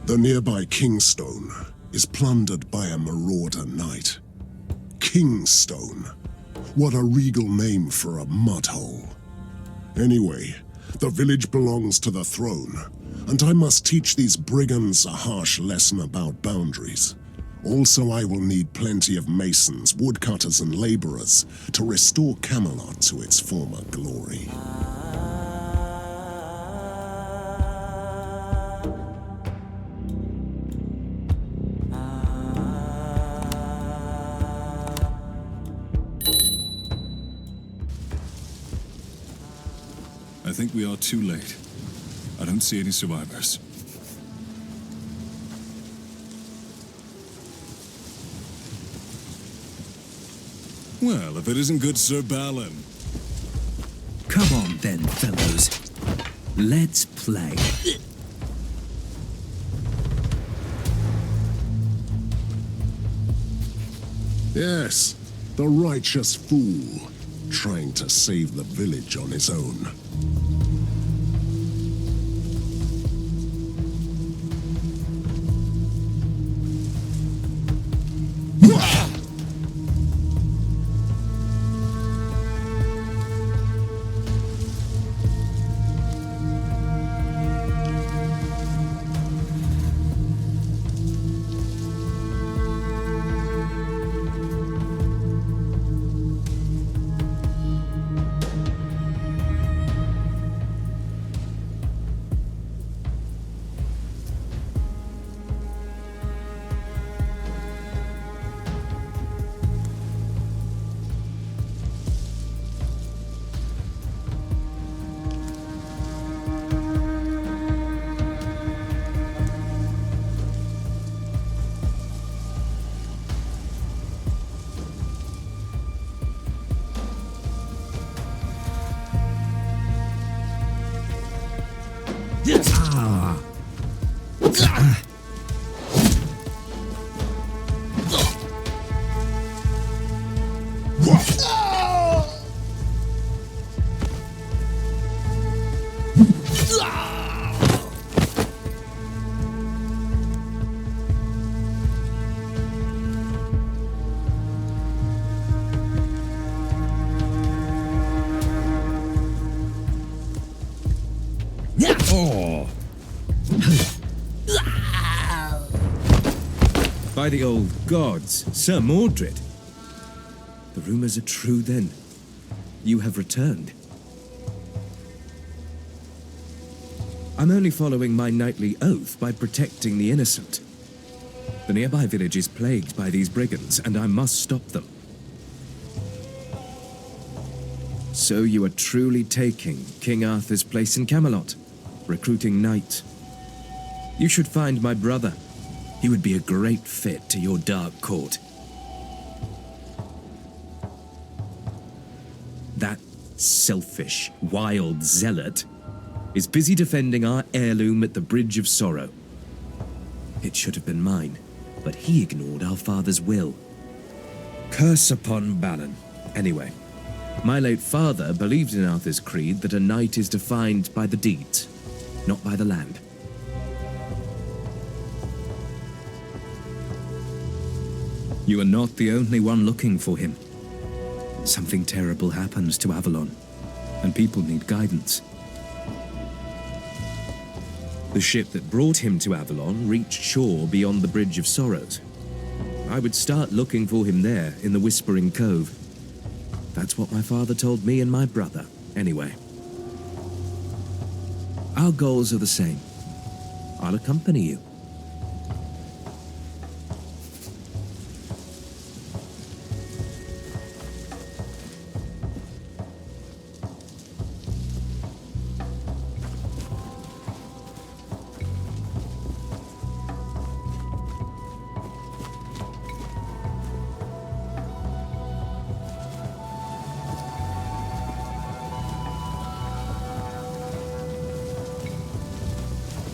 The nearby Kingstone is plundered by a marauder knight. Kingstone. What a regal name for a mudhole. Anyway, the village belongs to the throne, and I must teach these brigands a harsh lesson about boundaries. Also, I will need plenty of masons, woodcutters, and laborers to restore Camelot to its former glory. I think we are too late. I don't see any survivors. Well, if it isn't good Sir Balin. Come on then, fellows. Let's play. Yes, the righteous fool, trying to save the village on his own. By the old gods, Sir Mordred. The rumors are true then. You have returned. I'm only following my knightly oath by protecting the innocent. The nearby village is plagued by these brigands, and I must stop them. So you are truly taking King Arthur's place in Camelot, recruiting knights. You should find my brother. He would be a great fit to your dark court. That selfish, wild zealot is busy defending our heirloom at the Bridge of Sorrow. It should have been mine, but he ignored our father's will. Curse upon Balin. Anyway, my late father believed in Arthur's creed that a knight is defined by the deeds, not by the land. You are not the only one looking for him. Something terrible happens to Avalon, and people need guidance. The ship that brought him to Avalon reached shore beyond the Bridge of Sorrows. I would start looking for him there, in the Whispering Cove. That's what my father told me and my brother, anyway. Our goals are the same. I'll accompany you.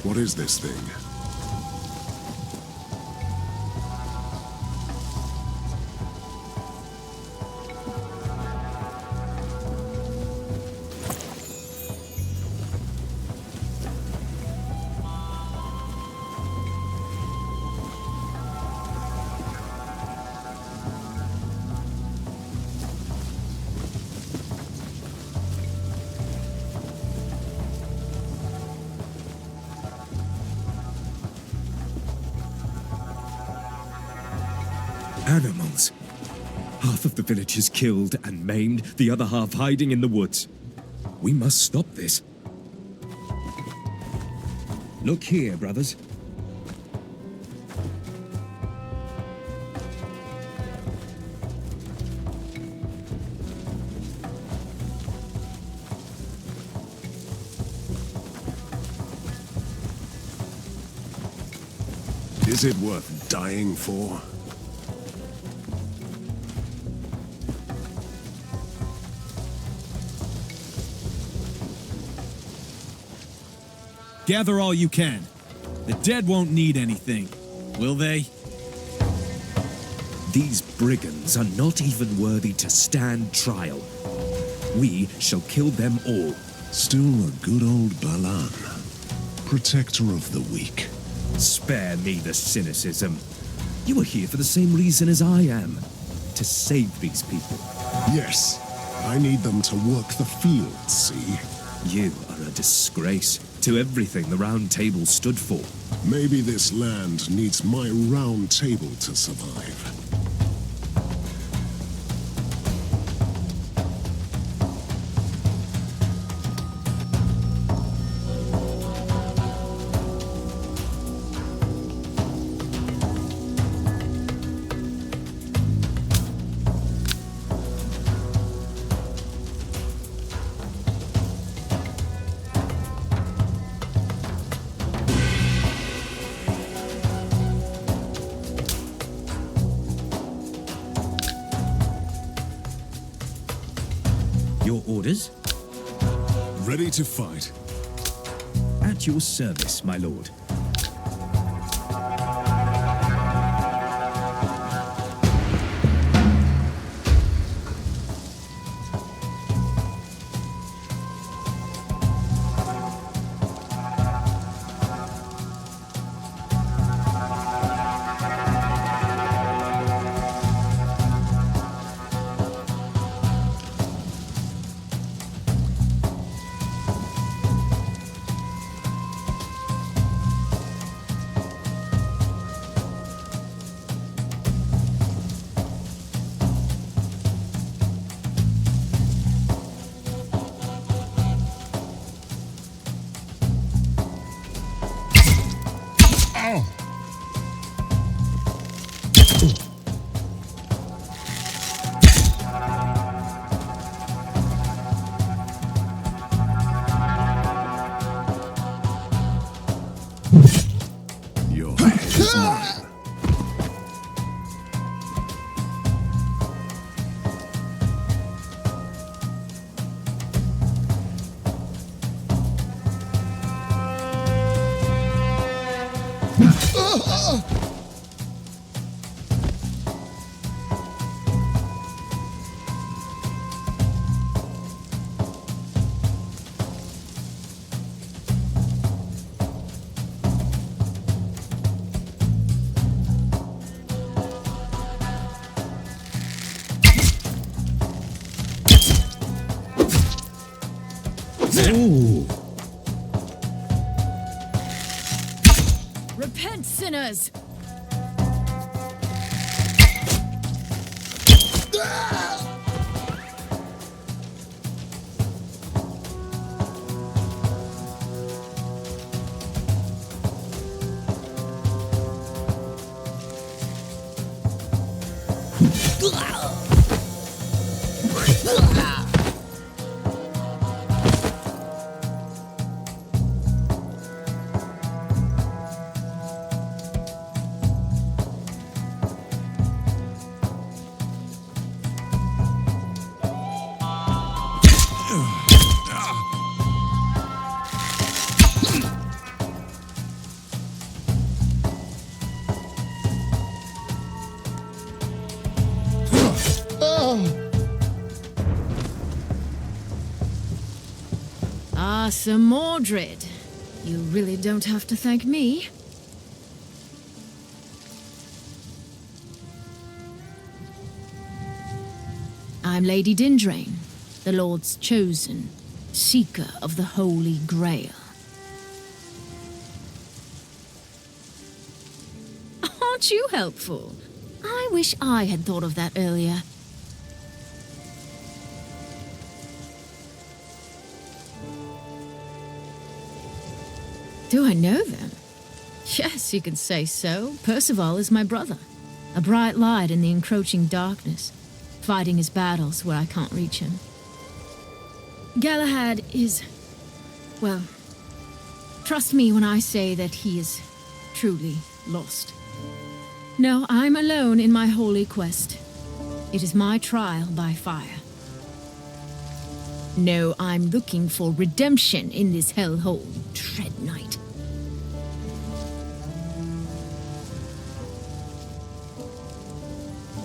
What is this thing? Animals. Half of the village is killed and maimed, the other half hiding in the woods. We must stop this. Look here, brothers. Is it worth dying for? Gather all you can. The dead won't need anything, will they? These brigands are not even worthy to stand trial. We shall kill them all. Still a good old Balan, protector of the weak. Spare me the cynicism. You are here for the same reason as I am. To save these people. Yes, I need them to work the fields, see? You are a disgrace to everything the Round Table stood for. Maybe this land needs my round table to survive. Your orders? Ready to fight. At your service, my lord. Your head is mine. Ooh. Repent, sinners! Ah, Sir Mordred. You really don't have to thank me. I'm Lady Dindrain, the Lord's chosen, seeker of the Holy Grail. Aren't you helpful? I I wish I had thought of that earlier. Do I know them? Yes, you can say so. Percival is my brother, a bright light in the encroaching darkness, fighting his battles where I can't reach him. Galahad is, well, trust me when I say that he is truly lost. No, I'm alone in my holy quest. It is my trial by fire. No, I'm looking for redemption in this hellhole, Dread Knight.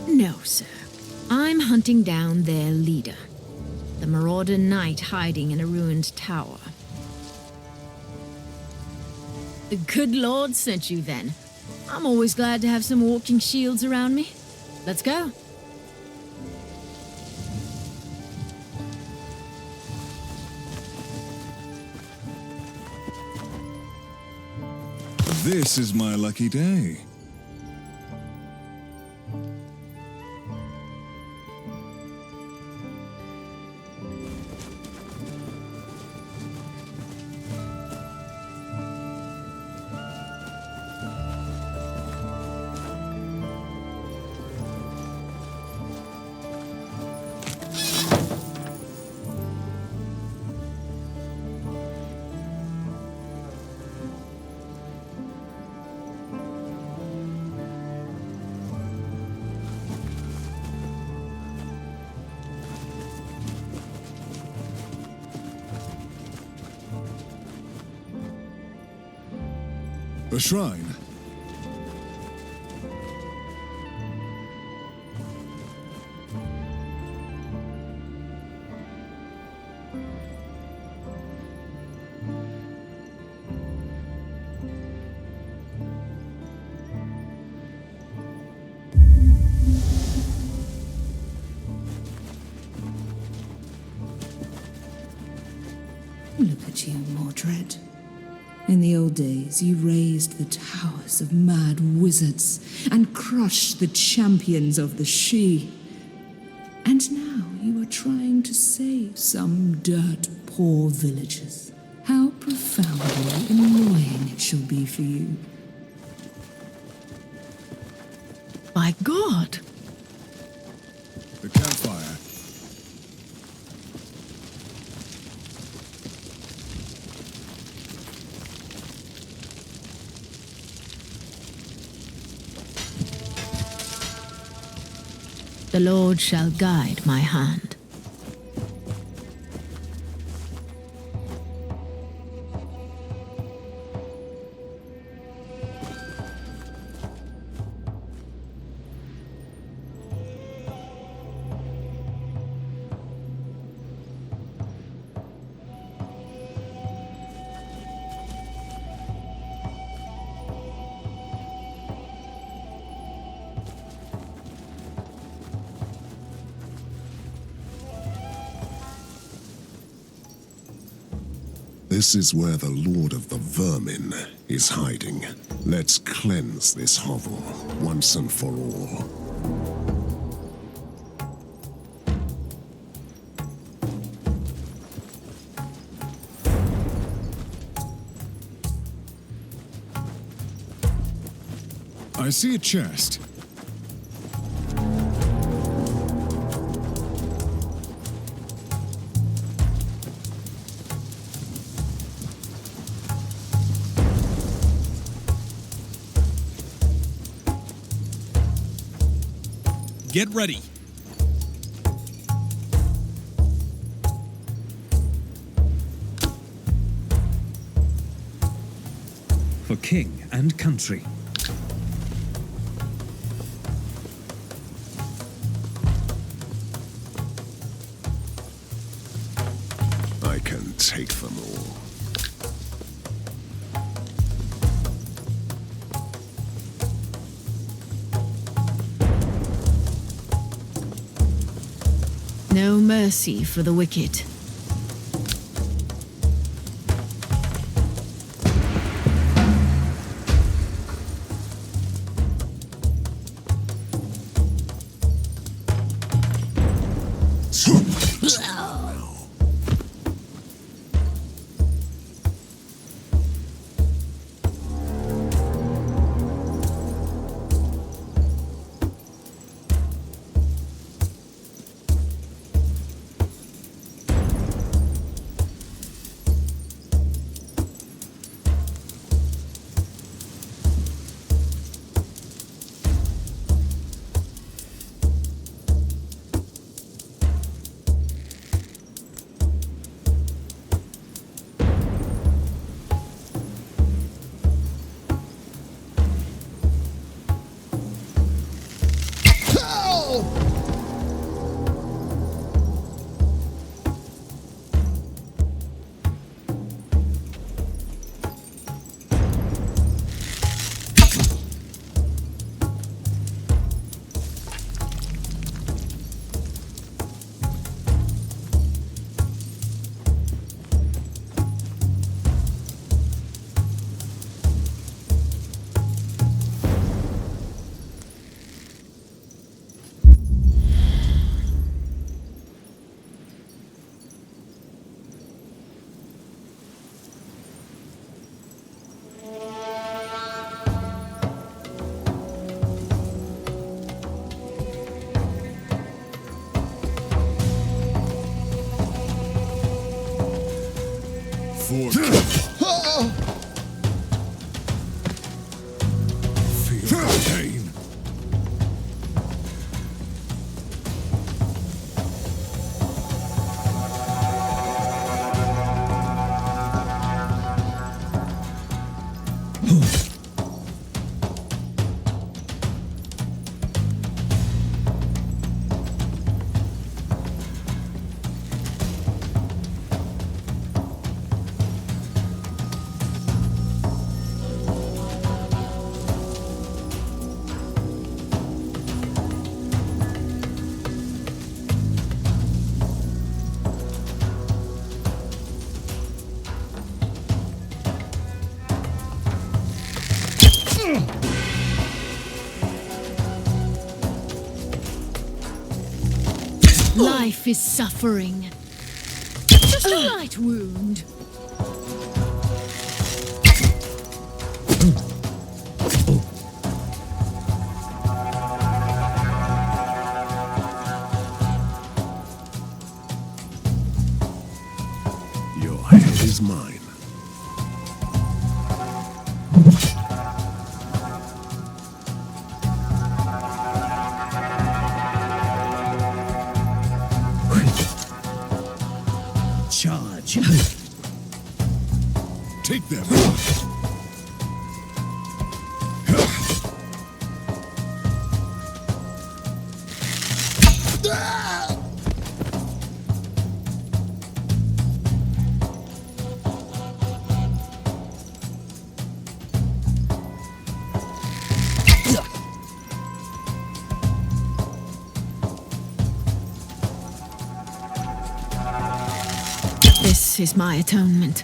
No, sir. I'm hunting down their leader, the marauder knight hiding in a ruined tower. The good Lord sent you then. I'm always glad to have some walking shields around me. Let's go. This is my lucky day. A shrine. Look at you, Mordred. In the old days, you raised the towers of mad wizards and crushed the champions of the She. And now you are trying to save some dirt-poor villagers. How profoundly annoying it shall be for you. By God! The campfire. The Lord shall guide my hand. This is where the Lord of the Vermin is hiding. Let's cleanse this hovel once and for all. I see a chest. Get ready. For king and country. I can take them all. No mercy for the wicked. for. Feel the pain. Life is suffering. Just a light wound. Your head is mine. Charge. Take them. This is my atonement.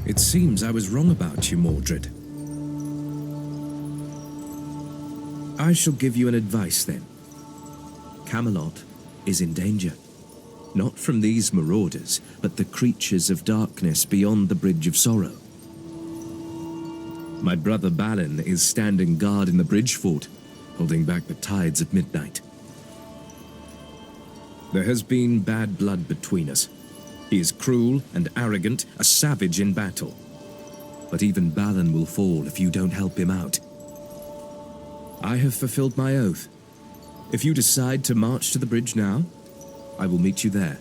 It seems I was wrong about you, Mordred. I shall give you an advice then. Camelot is in danger. Not from these marauders, but the creatures of darkness beyond the Bridge of Sorrow. My brother Balin is standing guard in the bridge fort, holding back the tides of midnight. There has been bad blood between us. He is cruel and arrogant, a savage in battle. But even Balin will fall if you don't help him out. I have fulfilled my oath. If you decide to march to the bridge now, I will meet you there.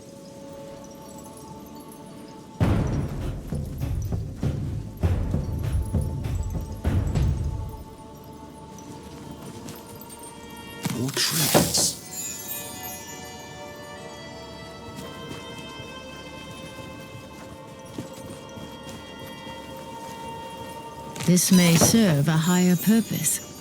More trinkets. This may serve a higher purpose.